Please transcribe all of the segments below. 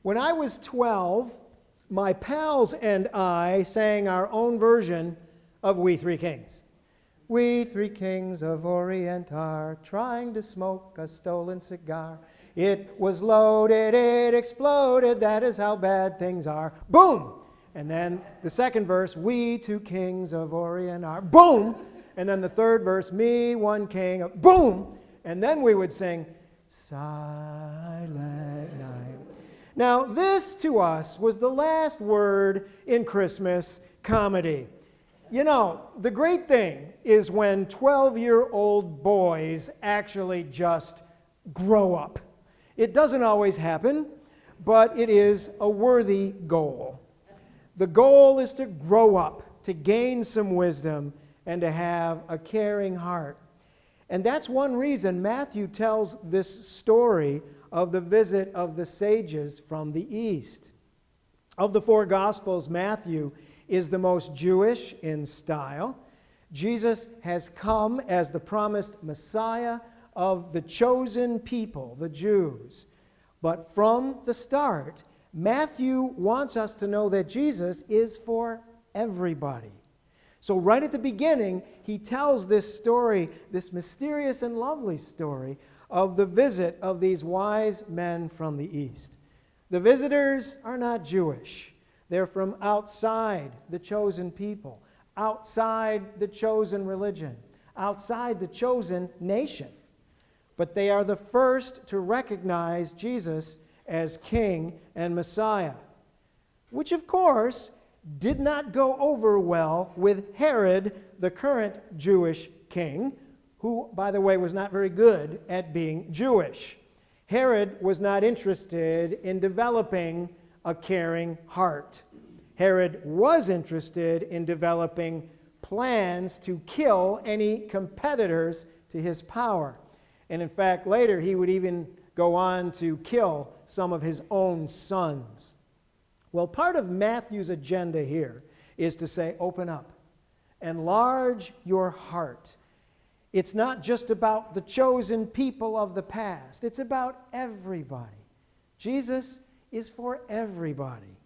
When I was 12, my pals and I sang our own version of We Three Kings. We three kings of Orient are trying to smoke a stolen cigar. It was loaded, it exploded, that is how bad things are. Boom! And then the second verse, we two kings of Orient are, boom! And then the third verse, me one king, boom! And then we would sing, Silent Night. Now this to us was the last word in Christmas comedy. You know, the great thing is when 12-year-old boys actually just grow up. It doesn't always happen, but it is a worthy goal. The goal is to grow up, to gain some wisdom, and to have a caring heart. And that's one reason Matthew tells this story of the visit of the sages from the east. Of the four Gospels, Matthew is the most Jewish in style. Jesus has come as the promised Messiah of the chosen people, the Jews. But from the start, Matthew wants us to know that Jesus is for everybody. So right at the beginning, he tells this story, this mysterious and lovely story of the visit of these wise men from the east. The visitors are not Jewish. They're from outside the chosen people, outside the chosen religion, outside the chosen nation. But they are the first to recognize Jesus as King and Messiah, which of course did not go over well with Herod, the current Jewish king, who, by the way, was not very good at being Jewish. Herod was not interested in developing a caring heart. Herod was interested in developing plans to kill any competitors to his power. And in fact, later he would even go on to kill some of his own sons. Well, part of Matthew's agenda here is to say, open up, enlarge your heart. It's not just about the chosen people of the past. It's about everybody. Jesus is for everybody.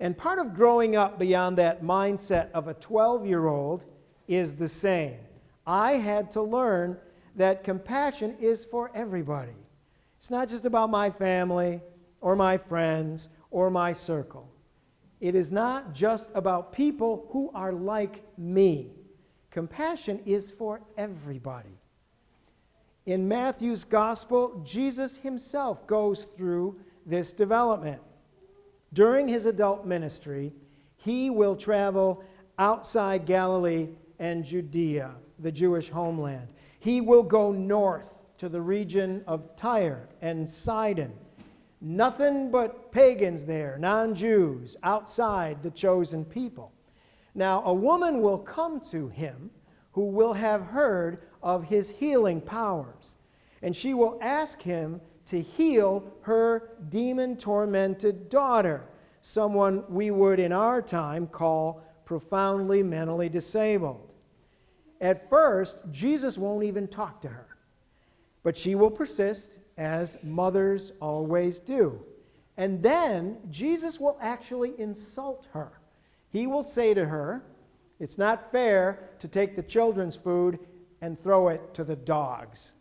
And part of growing up beyond that mindset of a 12-year-old is the same. I had to learn that compassion is for everybody. It's not just about my family or my friends or my circle. It is not just about people who are like me. Compassion is for everybody. In Matthew's gospel, Jesus himself goes through this development. During his adult ministry, he will travel outside Galilee and Judea, the Jewish homeland. He will go north to the region of Tyre and Sidon. Nothing but pagans there, non-Jews, outside the chosen people. Now, a woman will come to him who will have heard of his healing powers, and she will ask him to heal her demon-tormented daughter, someone we would in our time call profoundly mentally disabled. At first, Jesus won't even talk to her, but she will persist, as mothers always do. And then Jesus will actually insult her. He will say to her, it's not fair to take the children's food and throw it to the dogs.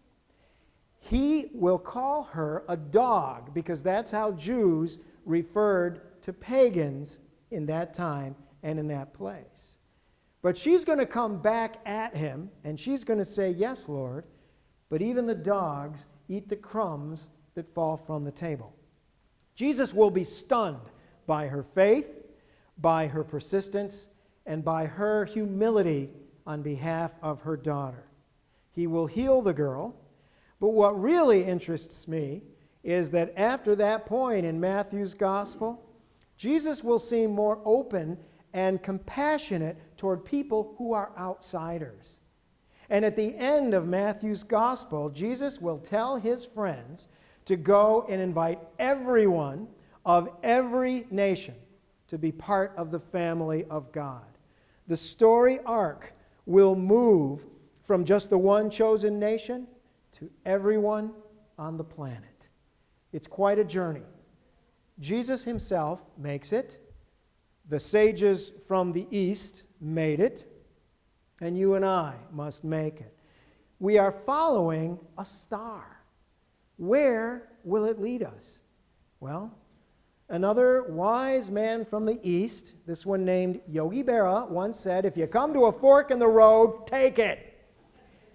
He will call her a dog because that's how Jews referred to pagans in that time and in that place. But she's going to come back at him and she's going to say, yes, Lord, but even the dogs eat the crumbs that fall from the table. Jesus will be stunned by her faith, by her persistence, and by her humility on behalf of her daughter. He will heal the girl, but what really interests me is that after that point in Matthew's gospel, Jesus will seem more open and compassionate toward people who are outsiders. And at the end of Matthew's gospel, Jesus will tell his friends to go and invite everyone of every nation to be part of the family of God. The story arc will move from just the one chosen nation to everyone on the planet. It's quite a journey. Jesus himself makes it. The sages from the East made it. And you and I must make it. We are following a star. Where will it lead us? Well, another wise man from the East, this one named Yogi Berra, once said, if you come to a fork in the road, take it.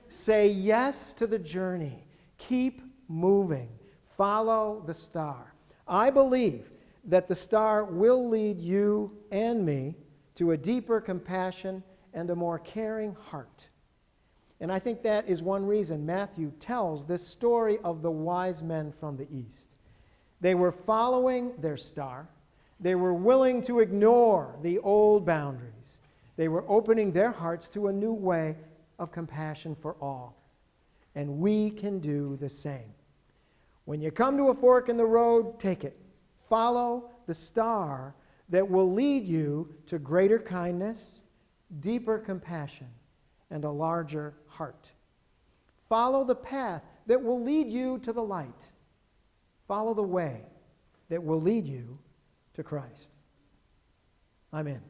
Say yes to the journey. Keep moving. Follow the star. I believe that the star will lead you and me to a deeper compassion and a more caring heart. And I think that is one reason Matthew tells this story of the wise men from the East. They were following their star. They were willing to ignore the old boundaries. They were opening their hearts to a new way of compassion for all. And we can do the same. When you come to a fork in the road, take it. Follow the star that will lead you to greater kindness, deeper compassion, and a larger heart. Follow the path that will lead you to the light. Follow the way that will lead you to Christ. Amen.